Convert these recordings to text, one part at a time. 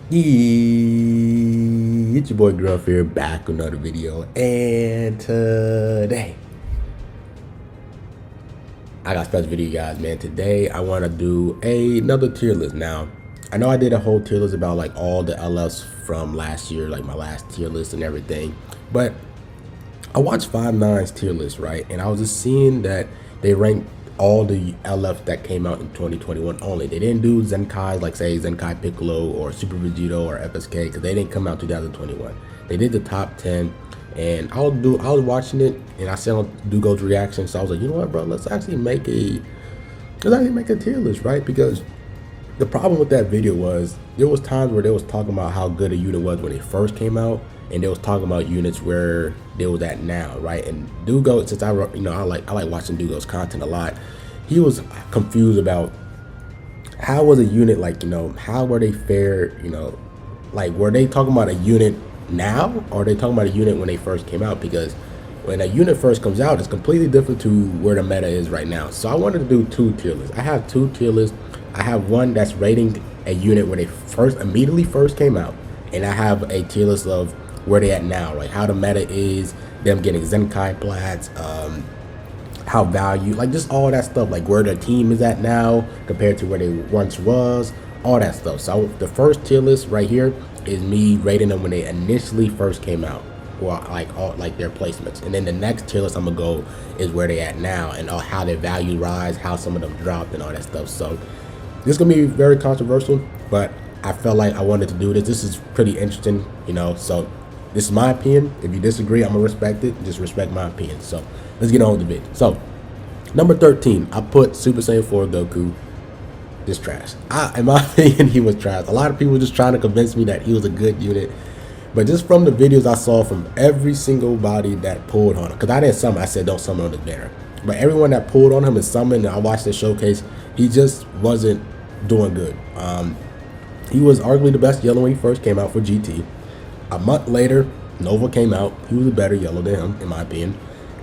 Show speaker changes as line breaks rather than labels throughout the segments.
It's your boy Gruff here, back with another video, and today I got a special video, guys. Man, today I want to do another tier list. Now, I know I did a whole tier list about like all the LFs from last year, like my last tier list and everything, but I watched 5ix9ine's tier list, right? And I was just seeing that they ranked all the LF that came out in 2021 only. They didn't do Zenkai's, like say Zenkai Piccolo or Super Vegeta or FSK, because they didn't come out 2021. They did the top 10, and I was watching it, and I saw Dugo's reaction, so I was like, you know what, bro, let's actually make a tier list, right? Because the problem with that video was there was times where they was talking about how good a unit was when it first came out, and they was talking about units where they was at now, right? And Dugo, since I like watching Dugo's content a lot, he was confused about how was a unit like, how were they fair, like were they talking about a unit now, or are they talking about a unit when they first came out? Because when a unit first comes out, it's completely different to where the meta is right now. So I wanted to do two tier lists. I have two tier lists. I have one that's rating a unit when they immediately first came out, and I have a tier list of where they at now, like how the meta is, them getting Zenkai plats, how value, like just all that stuff, like where their team is at now compared to where they once was, all that stuff. So the first tier list right here is me rating them when they initially first came out, or like all like their placements. And then the next tier list I'm gonna go is where they at now and how their value rise, how some of them dropped and all that stuff. So this is gonna be very controversial, but I felt like I wanted to do this. This is pretty interesting, so this is my opinion. If you disagree, I'm gonna respect it. Just respect my opinion. So let's get on with the video. So number 13, I put Super Saiyan 4 Goku. Just trash. In my opinion, he was trash. A lot of people were just trying to convince me that he was a good unit, but just from the videos I saw from every single body that pulled on him, because I didn't summon, I said don't summon on this banner, but everyone that pulled on him and summoned, and I watched the showcase, he just wasn't doing good. He was arguably the best yellow when he first came out for GT. A month later, Nova came out. He was a better yellow than him, in my opinion.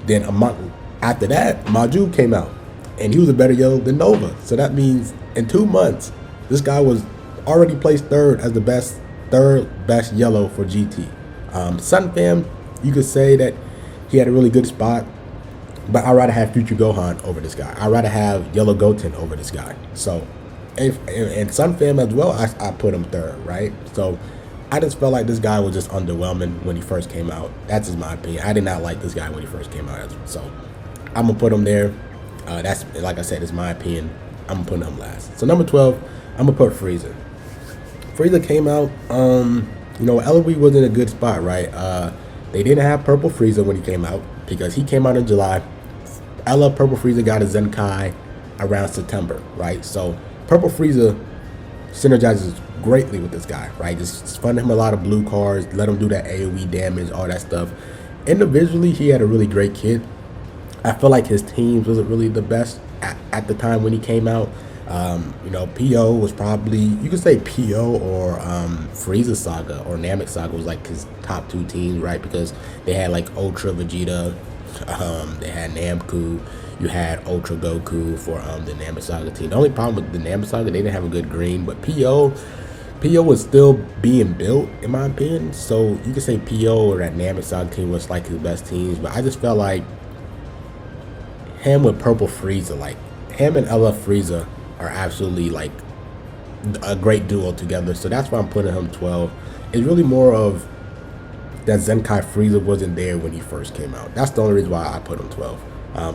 Then a month after that, Maju came out, and he was a better yellow than Nova. So that means in 2 months, this guy was already placed third as the third best yellow for GT. Sun Fam, you could say that he had a really good spot, but I'd rather have Future Gohan over this guy. I'd rather have Yellow Goten over this guy. So, and Sun Fam as well, I put him third, right? So I just felt like this guy was just underwhelming when he first came out. That's just my opinion. I did not like this guy when he first came out. So I'm going to put him there. That's, like I said, it's my opinion. I'm going to put him last. So number 12, I'm going to put Frieza. Frieza came out, LOE was in a good spot, right? They didn't have Purple Frieza when he came out because he came out in July. Purple Frieza got a Zenkai around September, right? So Purple Frieza synergizes greatly with this guy, right? Just fund him a lot of blue cards, let him do that AoE damage, all that stuff. Individually, he had a really great kit. I feel like his teams wasn't really the best at the time when he came out. PO was probably, you could say PO or Frieza Saga or Namek Saga was like his top two teams, right? Because they had like Ultra Vegeta, they had Namku, you had Ultra Goku for the Namek Saga team. The only problem with the Namek Saga, they didn't have a good green, but PO was still being built, in my opinion. So you could say PO or that Namek Saga team was like his best teams, but I just felt like him with Purple Frieza, like him and LF Frieza are absolutely like a great duo together. So that's why I'm putting him 12. It's really more of that Zenkai Frieza wasn't there when he first came out. That's the only reason why I put him 12.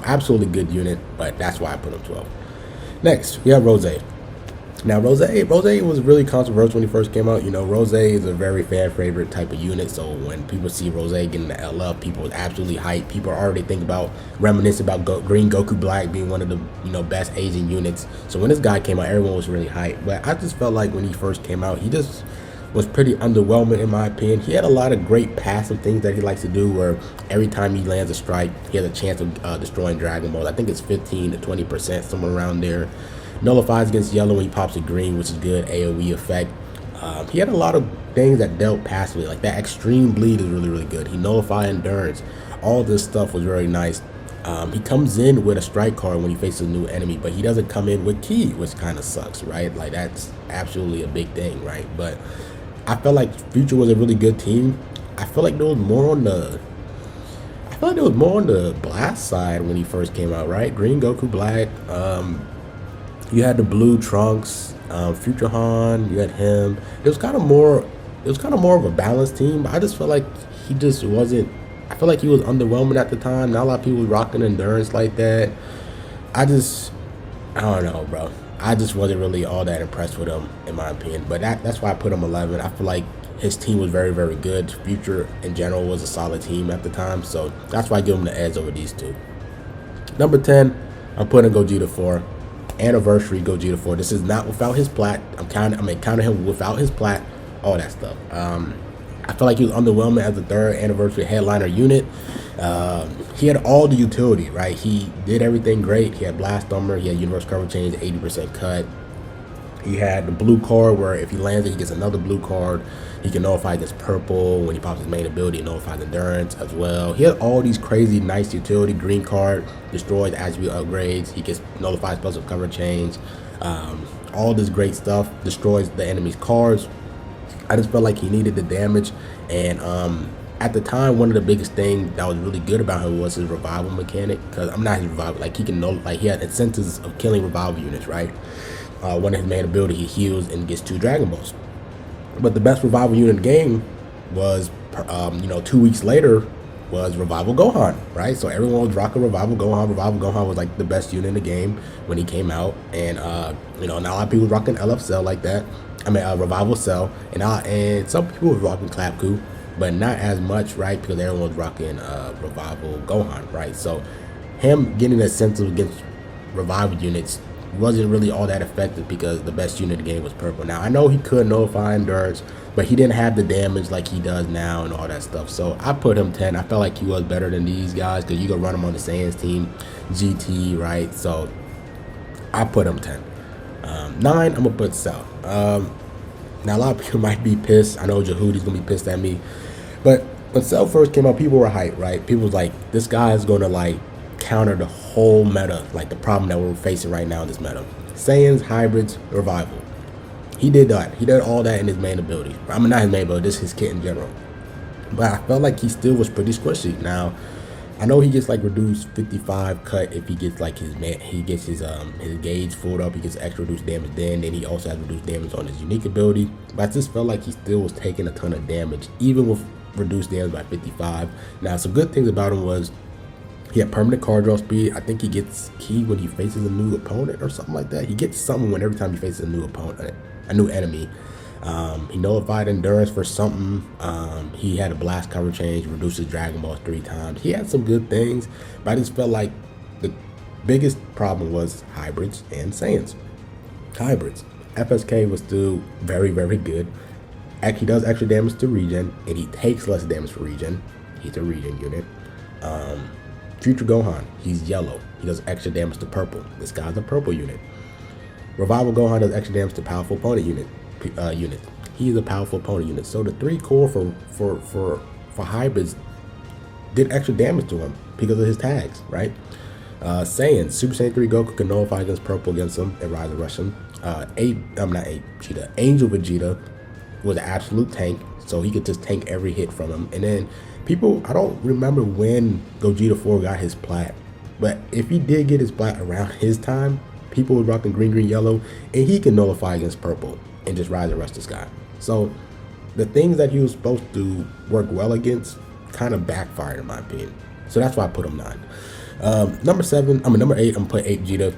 Absolutely good unit, but that's why I put him 12. Next, we have Rose. Now, Rose was really controversial when he first came out. Rose is a very fan favorite type of unit. So when people see Rose getting the LF, people are absolutely hyped. People are already reminiscing about Green Goku Black being one of the best Asian units. So when this guy came out, everyone was really hyped. But I just felt like when he first came out, he just was pretty underwhelming, in my opinion. He had a lot of great passive things that he likes to do, where every time he lands a strike, he has a chance of destroying Dragon Balls. I think it's 15 to 20%, somewhere around there. Nullifies against yellow when he pops a green, which is good AoE effect. He had a lot of things that dealt passively, like that extreme bleed is really, really good. He nullified endurance. All this stuff was very nice. He comes in with a strike card when he faces a new enemy, but he doesn't come in with ki, which kind of sucks, right? Like that's absolutely a big thing, right? But I felt like Future was a really good team. I feel like there was more on the Blast side when he first came out, right? Green Goku, Black. You had the Blue Trunks, Future Han. You had him. It was kind of more. It was kind of more of a balanced team. But I just felt like he just wasn't. I feel like he was underwhelming at the time. Not a lot of people was rocking endurance like that. I don't know, bro. I just wasn't really all that impressed with him, in my opinion. But that's why I put him 11. I feel like his team was very, very good. Future, in general, was a solid team at the time. So that's why I give him the edge over these two. Number 10, I'm putting Gogeta 4. Anniversary Gogeta 4. This is not without his plat. I'm counting him without his plat. All that stuff. I feel like he was underwhelming as the third anniversary headliner unit. He had all the utility, right? He did everything great. He had Blast Armor, he had Universe Cover Change, 80% cut. He had the blue card where if he lands it, he gets another blue card. He can nullify against purple. When he pops his main ability, he nullifies endurance as well. He had all these crazy nice utility. Green card destroys attribute upgrades. He gets nullifies plus of cover change. All this great stuff destroys the enemy's cards. I just felt like he needed the damage, and at the time, one of the biggest things that was really good about him was his revival mechanic. Because I'm not his revival, like he can know, like he had incentives of killing revival units, right? One of his main ability, he heals and gets 2 Dragon Balls. But the best revival unit in the game was, 2 weeks later, was Revival Gohan, right? So everyone was rocking Revival Gohan. Revival Gohan was like the best unit in the game when he came out, and not a lot of people rocking LF Cell like that. I mean, Revival Cell, and some people were rocking Clapku, but not as much, right? Because everyone was rocking Revival Gohan, right? So him getting a sense of against revival units wasn't really all that effective because the best unit in the game was purple. Now I know he could nullify endurance, but he didn't have the damage like he does now and all that stuff. So I put him 10. I felt like he was better than these guys because you can run him on the Saiyans team, GT, right? So I put him 10. 9, I'm gonna put Cell. Now a lot of people might be pissed. I know Jehudi's gonna be pissed at me, but when Cell first came out, people were hyped, right? People was like, this guy is gonna like counter the whole meta, like the problem that we're facing right now in this meta. Saiyans, hybrids, revival. He did that. He did all that in his main ability. I mean, not his main ability, just his kit in general. But I felt like he still was pretty squishy. Now, I know he gets like reduced 55 cut if he gets like his gauge filled up. He gets extra reduced damage then he also has reduced damage on his unique ability. But I just felt like he still was taking a ton of damage, even with reduced damage by 55. Now, some good things about him was he had permanent card draw speed. I think he gets key when he faces a new opponent or something like that. He gets something when every time he faces a new opponent, a new enemy. He nullified endurance for something. He had a blast cover change, reduces Dragon Balls 3 times. He had some good things, but I just felt like the biggest problem was hybrids and Saiyans. Hybrids. FSK was still very, very good. He does extra damage to regen, and he takes less damage for regen. He's a regen unit. Future Gohan, he's yellow. He does extra damage to purple. This guy's a purple unit. Revival Gohan does extra damage to powerful opponent unit. He's a powerful opponent unit. So the 3 core for hybrids did extra damage to him because of his tags, right? Saiyan, Super Saiyan 3 Goku can nullify against purple against him and Rise of Russian. Angel Vegeta was an absolute tank, so he could just tank every hit from him. And then people, I don't remember when Gogeta 4 got his plat, but if he did get his plat around his time, people were rocking green, green, yellow, and he can nullify against purple and just Rise and Rush this guy. So the things that he was supposed to work well against kind of backfired in my opinion. So that's why I put him 9. Number 8, I'm gonna put 8 Gogeta.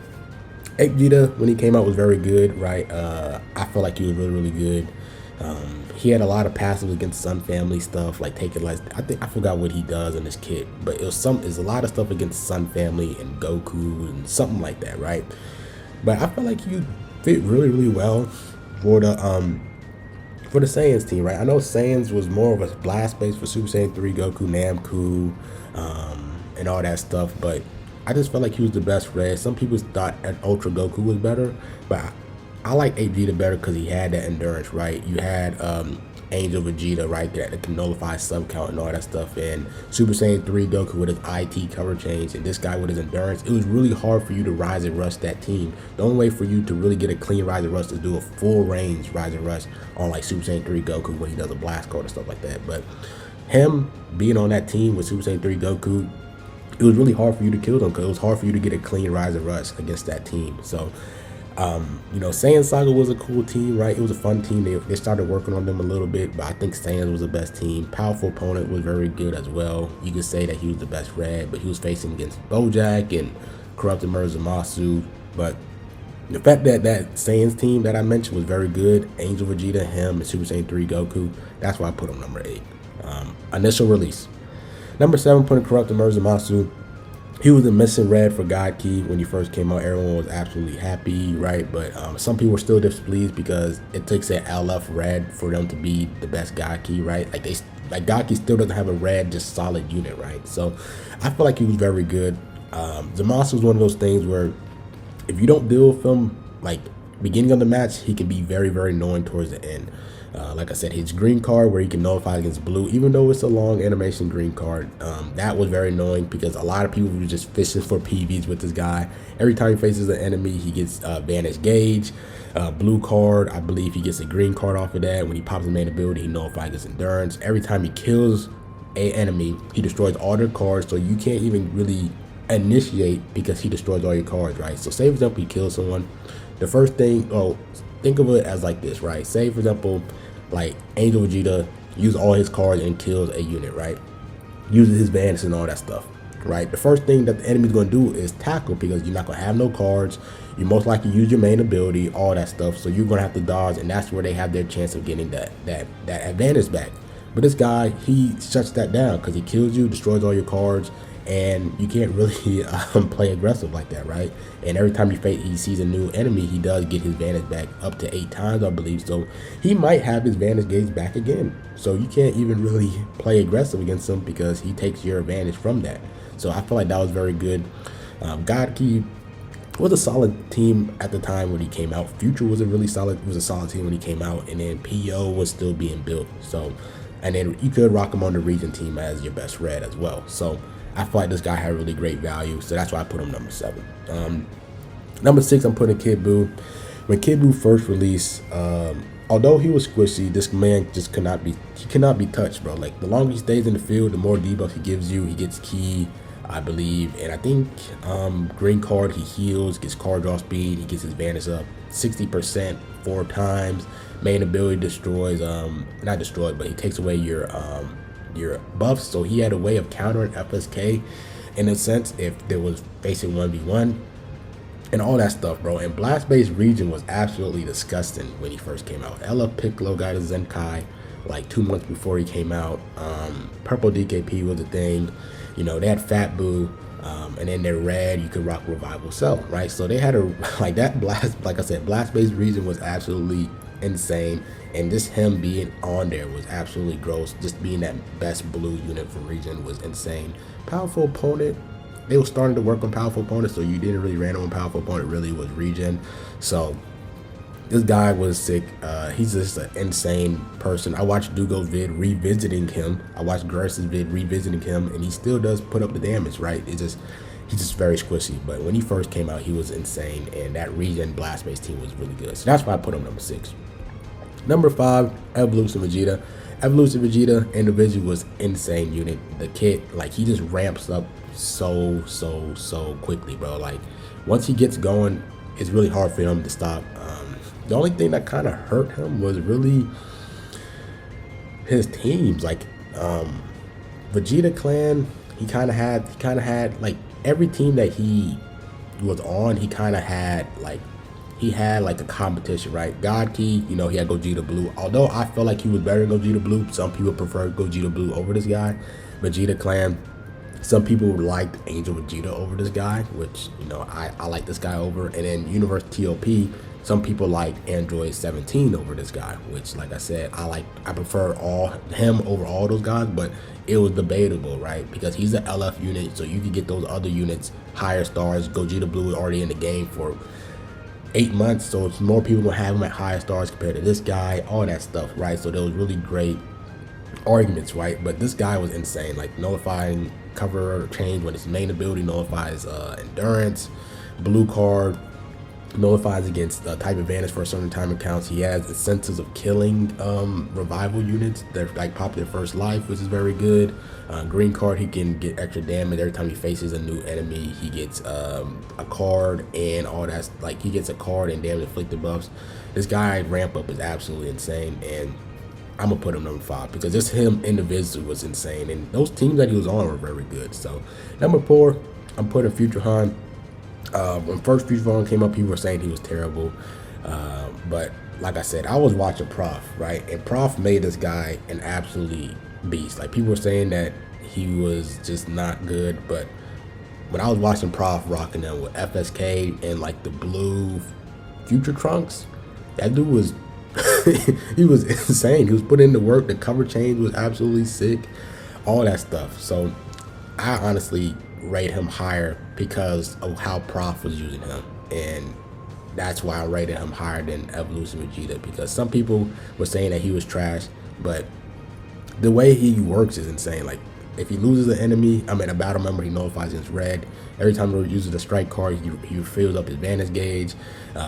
8 Gogeta, when he came out, was very good, right? I feel like he was really, really good. He had a lot of passives against Sun Family stuff, like taking like I forgot what he does in this kit, but it's a lot of stuff against Sun Family and Goku and something like that, right? But I feel like he fit really, really well for the Saiyans team, right? I know Saiyans was more of a blast base for Super Saiyan 3 Goku, Namku, and all that stuff, but I just felt like he was the best red. Some people thought Ultra Goku was better, but I like Vegeta better because he had that endurance, right? You had Angel Vegeta, right, that can nullify sub count and all that stuff, and Super Saiyan 3 Goku with his IT cover change, and this guy with his endurance. It was really hard for you to rise and rush that team. The only way for you to really get a clean rise and rush is do a full range rise and rush on like Super Saiyan 3 Goku when he does a blast card and stuff like that. But him being on that team with Super Saiyan 3 Goku, it was really hard for you to kill them because it was hard for you to get a clean rise and rush against that team. So you know, Saiyan Saga was a cool team, right? It was a fun team. They started working on them a little bit, but I think Saiyan was the best team. Powerful opponent was very good as well. You could say that he was the best red, but he was facing against Bojack and Corrupted Murder Zamasu. But the fact that that Saiyan's team that I mentioned was very good, Angel Vegeta, him, and Super Saiyan 3 Goku, that's why I put him number 8. Initial release. Number 7, putting Corrupted Murder Zamasu. He was a missing red for God Key when he first came out. Everyone was absolutely happy, right? But some people were still displeased because it takes an LF red for them to be the best God Key, right? Like God Key still doesn't have a red, just solid unit, right? So I feel like he was very good. Zamasu was one of those things where if you don't deal with him like beginning of the match, he can be very, very annoying towards the end. Like I said, his green card where he can nullify against blue, even though it's a long animation green card, that was very annoying because a lot of people were just fishing for PVs with this guy. Every time he faces an enemy, he gets Vanish Gauge, blue card. I believe he gets a green card off of that. When he pops the main ability, he nullifies his endurance. Every time he kills an enemy, he destroys all their cards, so you can't even really initiate because he destroys all your cards, right? So say for example, you kill someone, the first thing, think of it as like this, right? Say for example, like Angel Vegeta uses all his cards and kills a unit, right? Uses his vanish and all that stuff, right? The first thing that the enemy's gonna do is tackle because you're not gonna have no cards. You most likely use your main ability, all that stuff. So you're gonna have to dodge, and that's where they have their chance of getting that advantage back. But this guy, he shuts that down because he kills you, destroys all your cards, and you can't really play aggressive like that, right? And every time he sees a new enemy, he does get his Vantage back up to 8 times, I believe. So he might have his Vantage gauge back again. So you can't even really play aggressive against him because he takes your advantage from that. So I feel like that was very good. God Key was a solid team at the time when he came out. Future was a solid team when he came out, and then PO was still being built. So, and then you could rock him on the region team as your best red as well. So I feel like this guy had really great value, so that's why I put him number 7. Number 6, I'm putting Kid Buu. When Kid Buu first released, although he was squishy, this man just cannot be touched, bro. Like the longer he stays in the field, the more debuff he gives you. He gets key, I believe, and I think green card, he heals, gets card draw speed, he gets his Vantage up 60% 4 times. Main ability destroys, not destroyed, but he takes away your buffs. So he had a way of countering FSK in a sense if there was facing 1v1 and all that stuff, bro. And blast-based region was absolutely disgusting when he first came out. LF Piccolo got a Zenkai like 2 months before he came out. Purple DKP was a thing. You know, they had Fat Buu, and then their red, you could rock Revival Cell, right? So they had a, like that blast, like I said, blast-based region was absolutely insane. And just him being on there was absolutely gross. Just being that best blue unit for region was insane. Powerful opponent, they were starting to work on powerful opponents, so you didn't really random on powerful opponent, really was region. So this guy was sick. He's just an insane person. I watched Dugo's vid revisiting him. I watched Gersa's vid revisiting him, and he still does put up the damage, right? He's just very squishy. But when he first came out, he was insane, and that region blast-based team was really good. So that's why I put him number 6. Number 5, Evolution Vegeta. Evolution Vegeta individual was insane unit. The kid, like, he just ramps up so quickly, bro. Like, once he gets going, it's really hard for him to stop. The only thing that kind of hurt him was really his teams. Like, Vegeta Clan, he kind of had like every team that he was on, he kind of had like. He had like a competition, right? God Key, you know, he had Gogeta Blue. Although I felt like he was better than Gogeta Blue, some people prefer Gogeta Blue over this guy. Vegeta Clan, some people liked Angel Vegeta over this guy, which, you know, I like this guy over. And then Universe TOP, some people like Android 17 over this guy, which, like I said, I prefer him over all those guys, but it was debatable, right? Because he's an LF unit, so you could get those other units higher stars. Gogeta Blue is already in the game for 8 months, so it's more people gonna have him at higher stars compared to this guy, all that stuff, right? So there was really great arguments, right? But this guy was insane, like nullifying cover change when his main ability nullifies endurance, blue card nullifies against type advantage for a certain time it counts. He has incentives of killing revival units that like pop their first life, which is very good. Green card, he can get extra damage every time he faces a new enemy. He gets a card and all that, like he gets a card and damage inflicted buffs. This guy ramp up is absolutely insane, and I'm gonna put him number 5 because just him individually was insane, and those teams that he was on were very good. So number 4, I'm putting Future Han. When first Future Han came up, people were saying he was terrible, but like I said, I was watching Prof, right, and Prof made this guy an absolutely beast. Like people were saying that he was just not good, but when I was watching Prof rocking them with FSK and like the blue Future Trunks, that dude was he was insane. He was putting in the work. The cover change was absolutely sick, all that stuff. So I honestly rate him higher because of how Prof was using him, and that's why I rated him higher than Evolution Vegeta, because some people were saying that he was trash, but the way he works is insane. Like if he loses an enemy, I mean a battle member, he nullifies against red. Every time he uses a strike card, he fills up his advantage gauge.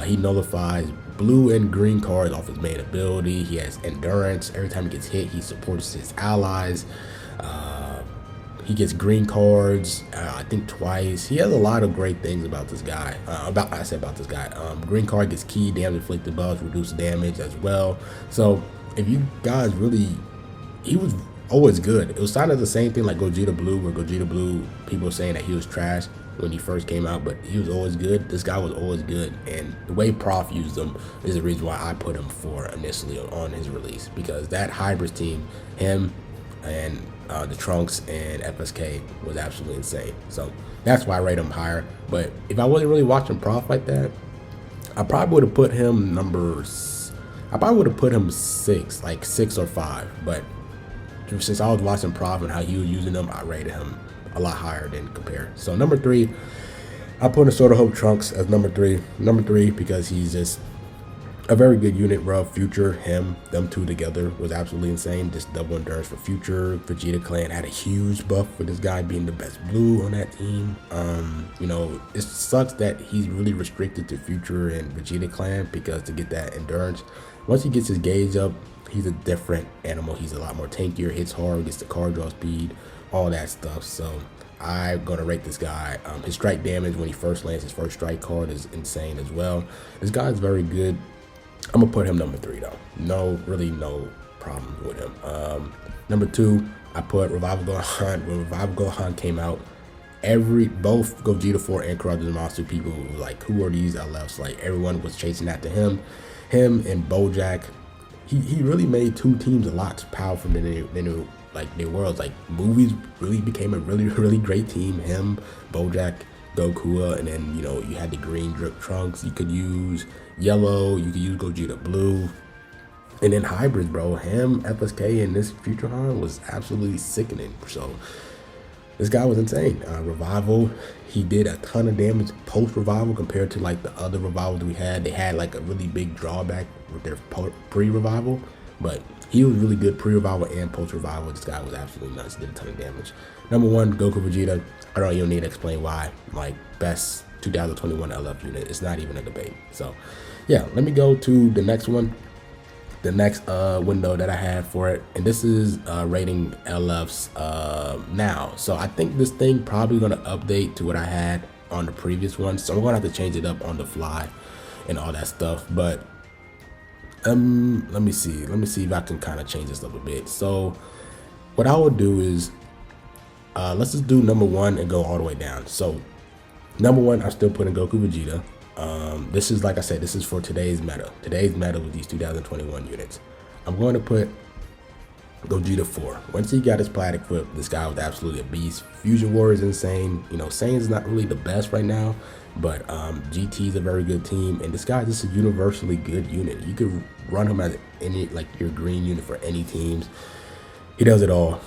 He nullifies blue and green cards off his main ability. He has endurance. Every time he gets hit, he supports his allies. He gets green cards, I think twice. He has a lot of great things about this guy. Green card gets key, damage inflicted buffs, reduced damage as well. So if you guys really, he was always good. It was kind of the same thing like Gogeta Blue, where Gogeta Blue, people were saying that he was trash when he first came out, but he was always good. This guy was always good, and the way Prof used him is the reason why I put him 4 initially on his release, because that Hybrids team, him and the Trunks and FSK, was absolutely insane. So that's why I rate him higher. But if I wasn't really watching Prof like that, I probably would have put him I probably would have put him 6, like 6 or 5. But since I was watching Prof and how he was using them, I rated him a lot higher than compare. So number 3, I put a Sort of Hope Trunks as number 3. Number 3 because he's just a very good unit, bro. Future, him, them two together was absolutely insane. Just double endurance for Future. Vegeta Clan had a huge buff for this guy being the best blue on that team. You know, it sucks that he's really restricted to Future and Vegeta Clan, because to get that endurance, once he gets his gauge up, he's a different animal. He's a lot more tankier, hits hard, gets the card draw speed, all that stuff. So I'm gonna rate this guy. His strike damage when he first lands his first strike card is insane as well. This guy is very good. I'm gonna put him number 3 though. No problems with him. Number 2, I put Revival Gohan. When Revival Gohan came out, both Gogeta 4 and Karate Zamasu people were like, who are these LFs? Like everyone was chasing after him. Him and Bojack. He really made two teams a lot powerful than they were. Like movies really became a really great team. Him, Bojack, Goku, and then you had the green drip Trunks. You could use yellow. You could use Gogeta Blue, and then hybrids, bro. Him, FSK, and this Future Han was absolutely sickening. So this guy was insane. Revival, he did a ton of damage post revival compared to like the other revivals we had. They had like a really big drawback with their pre-revival, but he was really good pre-revival and post-revival. This guy was absolutely nuts. Did a ton of damage. Number 1, Goku Vegeta. I don't even need to explain why. Like best 2021 LF unit. It's not even a debate. So yeah, let me go to the next one. The next window that I have for it, and this is rating LFs now. So I think this thing probably gonna update to what I had on the previous one. So I'm gonna have to change it up on the fly and all that stuff. But let me see if I can kind of change this up a bit. So what I would do is let's just do number 1 and go all the way down. So number 1, I'm still putting Goku Vegeta. This is, like I said, this is for today's meta. Today's meta with these 2021 units. I'm going to put Gogeta 4. Once he got his plat equipped, this guy was absolutely a beast. Fusion War is insane. Saiyan's not really the best right now, but GT is a very good team, and this guy is just a universally good unit. You could run him as any, like your green unit for any teams. He does it all.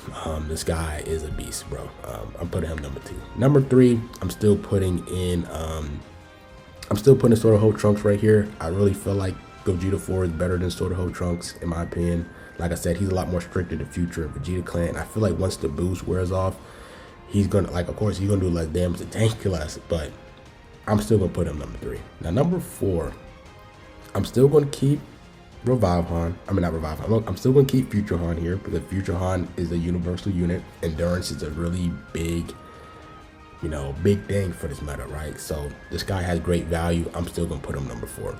This guy is a beast, bro. I'm putting him number 2. Number 3, I'm still putting in I'm still putting Sword of Hope Trunks right here. I really feel like Gogeta 4 is better than Sword of Hope Trunks, in my opinion. Like I said, he's a lot more strict to the future of Vegeta Clan. I feel like once the boost wears off, he's gonna, like, of course, he's gonna do less damage to tank less, but I'm still gonna put him number 3. Now, number 4, I'm still gonna keep Revive Han. I mean, not Revive Han. I'm still gonna keep Future Han here because Future Han is a universal unit. Endurance is a really big, big thing for this meta, right? So this guy has great value. I'm still gonna put him number 4.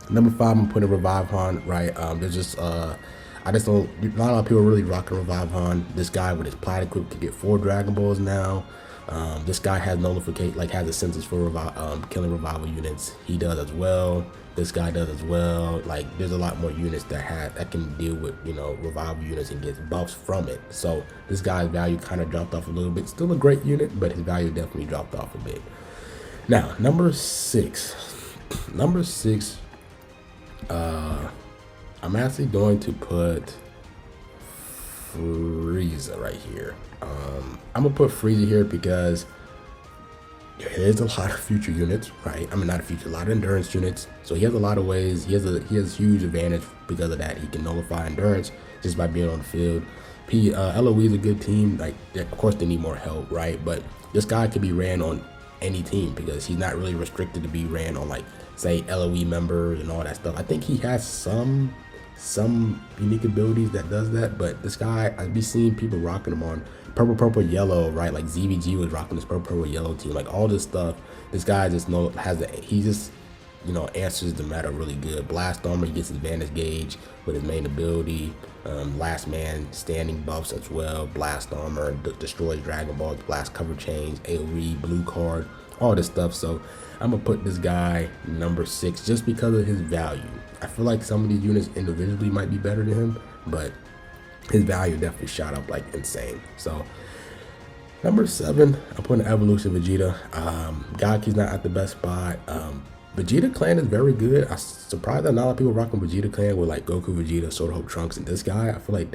Number 5, I'm putting Revive Han, right? There's just I just don't. Not a lot of people really rocking Revive Han. This guy with his plat equip can get 4 Dragon Balls now. This guy has notification, like has a sensors for killing revival units. He does as well. This guy does as well. Like there's a lot more units that can deal with revival units and get buffs from it. So this guy's value kind of dropped off a little bit. Still a great unit, but his value definitely dropped off a bit. Now number 6. Number 6. I'm actually going to put Frieza right here. I'm gonna put Frieza here because there's a lot of future units, right? I mean, not a future, a lot of endurance units. So he has a lot of ways. He has huge advantage because of that. He can nullify endurance just by being on the field. LOE is a good team. Like, of course, they need more help, right? But this guy could be ran on any team because he's not really restricted to be ran on, like, say, LOE members and all that stuff. I think he has some unique abilities that does that, but this guy, I've been seeing people rocking him on purple, yellow, right? Like ZVG was rocking this purple, yellow team, like all this stuff. This guy just he just answers the meta really good. Blast armor, he gets advantage gauge with his main ability. Last man standing buffs as well. Blast armor, destroys Dragon Balls, blast cover chains, AoE, blue card, all this stuff. So I'm gonna put this guy number 6 just because of his value. I feel like some of these units individually might be better than him, but his value definitely shot up like insane. So number 7, I'm putting Evolution Vegeta. Gaki's not at the best spot. Vegeta Clan is very good. I'm surprised that not a lot of people rocking Vegeta Clan with like Goku Vegeta, Sword of Hope Trunks, and this guy. I feel like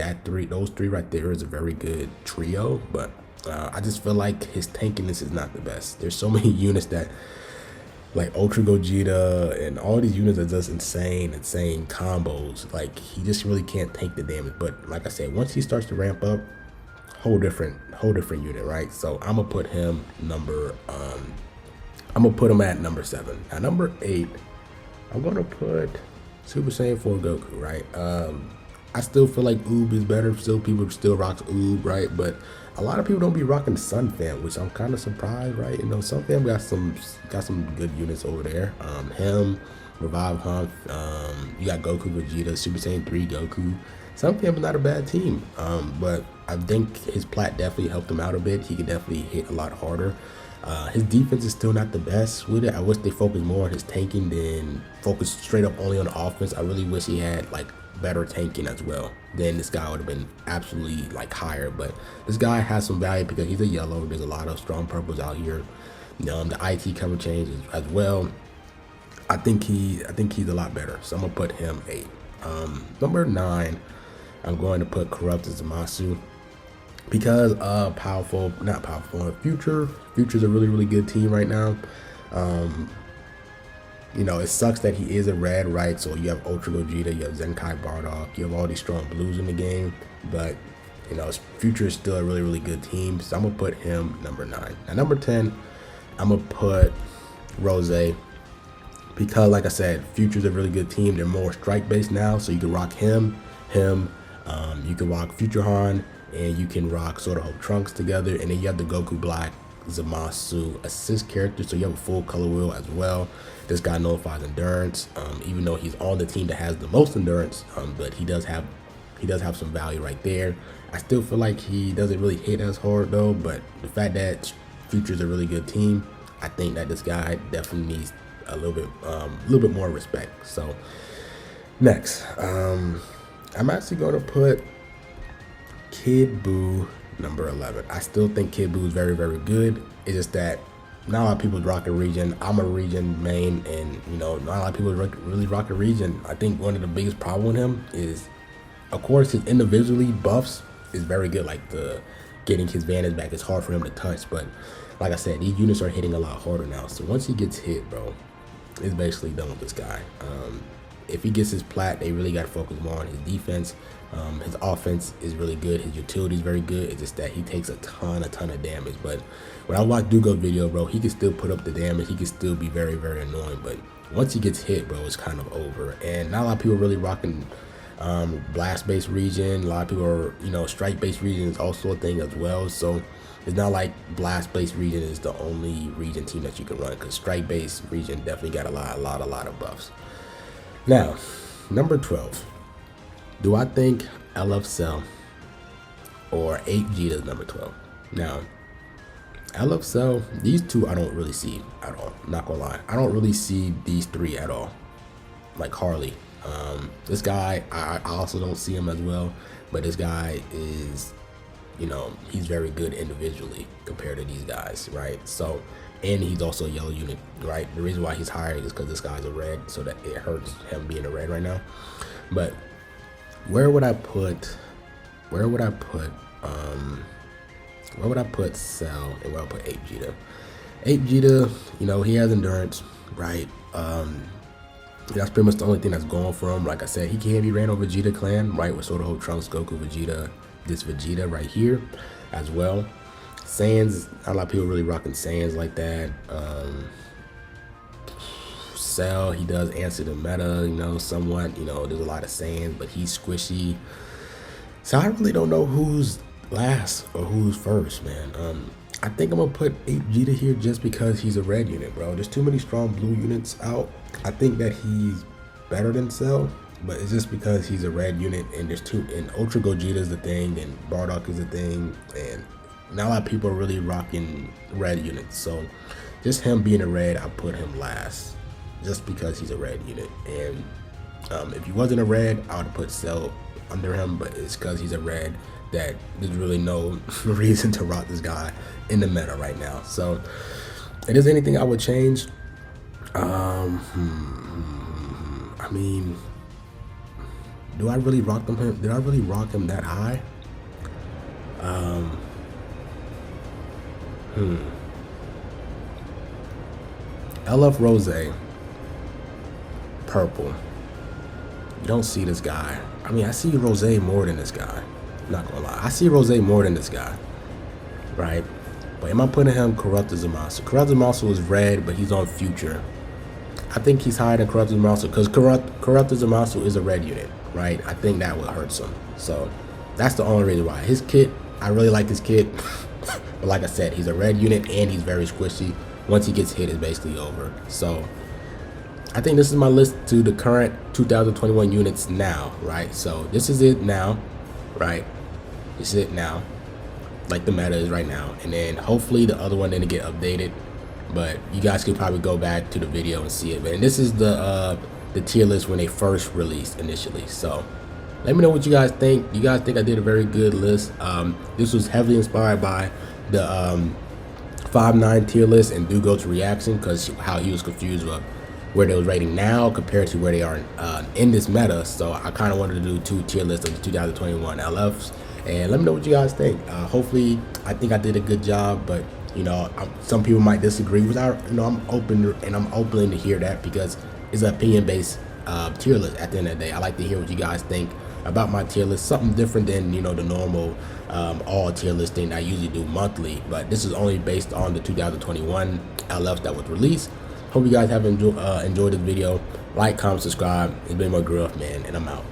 those three right there is a very good trio, but I just feel like his tankiness is not the best. There's so many units that, like Ultra Gogeta and all these units are just insane combos. Like he just really can't take the damage. But like I said, once he starts to ramp up, whole different unit, right? So I'm gonna put him at number 7. Now number 8, I'm gonna put Super Saiyan 4 Goku, right? I still feel like Oob is better. Still, people still rocks Oob, right? But a lot of people don't be rocking Sun Fam, which I'm kind of surprised, right? Sun Fam got some good units over there. Him, Revive Han, you got Goku Vegeta, Super Saiyan 3 Goku. Sun Fam is not a bad team, but I think his plat definitely helped him out a bit. He could definitely hit a lot harder. His defense is still not the best with it. I wish they focused more on his tanking than focus straight up only on the offense. I really wish he had like better tanking as well. Then this guy would have been absolutely like higher. But this guy has some value because he's a yellow. There's a lot of strong purples out here. The IT cover change as well. I think he's a lot better. So I'm gonna put him 8. Number 9, I'm going to put Corrupted Zamasu. Because Future's a really good team right now. It sucks that he is a red, right? So you have Ultra Gogeta, you have Zenkai Bardock, you have all these strong blues in the game, but Future is still a really good team. So I'm gonna put him number 9. Now number 10, I'm gonna put Rose, because like I said, Future's a really good team. They're more strike based now, so you can rock him, you can rock Future Han, and you can rock Sword of Hope Trunks together, and then you have the Goku Black Zamasu assist character, so you have a full color wheel as well. This guy nullifies endurance, even though he's on the team that has the most endurance, but he does have some value right there. I still feel like he doesn't really hit as hard though, but the fact that Future's a really good team, I think that this guy definitely needs a little bit more respect. So next, I'm actually going to put Kid Buu number 11. I still think Kid Buu is very good. It's just that not a lot of people rock a region. I'm a region main, and not a lot of people really rock a region. I think one of the biggest problem with him is, of course, his individually buffs is very good. Like the getting his vantage back is hard for him to touch, but like I said, these units are hitting a lot harder now. So once he gets hit, bro, is basically done with this guy. If he gets his plat, they really got to focus more on his defense. His offense is really good. His utility is very good. It's just that he takes a ton of damage. But when I watch Dugo video, bro, he can still put up the damage. He can still be very annoying. But once he gets hit, bro, it's kind of over. And not a lot of people really rocking blast-based region. A lot of people are, you know, strike-based region is also a thing as well. So it's not like blast-based region is the only region team that you can run, because strike-based region definitely got a lot of buffs. Now, number 12. Do I think LFS or 8G is number 12? Now, LFS, these two I don't really see at all. Not gonna lie, I don't really see these three at all. Like Harley, this guy I also don't see him as well. But this guy is, you know, he's very good individually compared to these guys, right? So, and he's also a yellow unit, right? The reason why he's higher is because this guy's a red, so that it hurts him being a red right now. But where would I put Cell and where I put 8G? 8G, you know, he has endurance, right? That's pretty much the only thing that's going for him. Like I said, he can be ran over Vegeta clan, right? With Soda Hope Trunks, Goku Vegeta, this Vegeta right here as well. Saiyans, not a lot of people really rocking Saiyans like that. Cell, he does answer the meta, you know, somewhat. You know, there's a lot of Saiyans, but he's squishy. So I really don't know who's last or who's first, man. I think I'm gonna put 8G here just because he's a red unit, bro. There's too many strong blue units out. I think that he's better than Cell, but it's just because he's a red unit, and there's two, and Ultra Gogeta is the thing, and Bardock is the thing, and not a lot of people are really rocking red units. So just him being a red, I put him last just because he's a red unit. And if he wasn't a red, I would put Cell under him, but it's because he's a red that there's really no reason to rock this guy in the meta right now. So if there's anything I would change, I mean, do I really rock him? Did I really rock him that high? LF Rose, purple. You don't see this guy. I mean, I see Rose more than this guy. I'm not gonna lie, I see Rose more than this guy, right? But am I putting him Corrupted Zamasu? Corrupted Zamasu is red, but he's on future. I think he's higher than Corrupted Zamasu because Corrupted Zamasu is a red unit, right? I think that would hurt him. So that's the only reason why. His kit, I really like his kit. But like I said, he's a red unit and he's very squishy. Once he gets hit, it's basically over. So I think this is my list to the current 2021 units now, right? So this is it now, right? This is it now, like the meta is right now. And then hopefully the other one didn't get updated, but you guys could probably go back to the video and see it. And this is the tier list when they first released initially. So let me know what you guys think. You guys think I did a very good list? This was heavily inspired by the 5-9 tier list and Dugo's reaction, because how he was confused with where they was rating now compared to where they are in this meta. So I kind of wanted to do 2 tier lists of the 2021 LFs, and let me know what you guys think. Hopefully, I think I did a good job, but you know, some people might disagree with our, you know, I'm open to hear that, because it's an opinion-based tier list. At the end of the day, I like to hear what you guys think about my tier list, something different than, you know, the normal all tier listing I usually do monthly. But this is only based on the 2021 LFs that was released. Hope you guys have enjoyed this video. Like, comment, subscribe. It's been my growth, man, and I'm out.